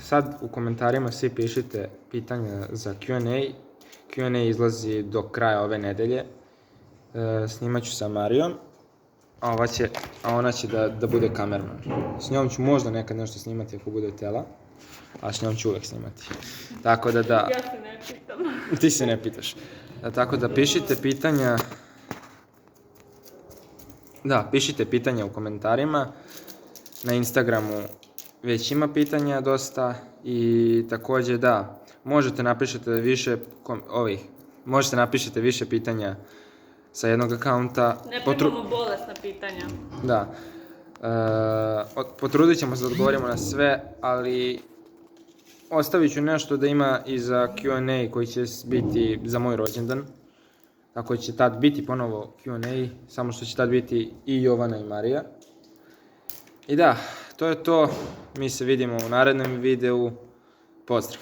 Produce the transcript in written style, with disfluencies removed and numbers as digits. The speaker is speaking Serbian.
Sad u komentarima svi pišite pitanja za Q&A. Q&A izlazi do kraja ove nedelje. Snimat ću sa Marijom, a ona će da bude kamerman. S njom ću možda nekad nešto snimati ako bude htjela, a s njom ću uvijek snimati. Tako da Ja se ne pitam. Ti se ne pitaš. Tako da pišite pitanja. Da, pišite pitanja u komentarima. Na Instagramu već ima pitanja dosta i također da, možete napišete više pitanja sa jednog akaunta. Ne primamo bolesna pitanja. Da. Potrudit ćemo se da odgovorimo na sve, ali ostavit ću nešto da ima i za Q&A koji će biti za moj rođendan. Tako će tad biti ponovo Q&A, samo što će tad biti i Jovana i Marija. I da, to je to. Mi se vidimo u narednom videu. Pozdrav!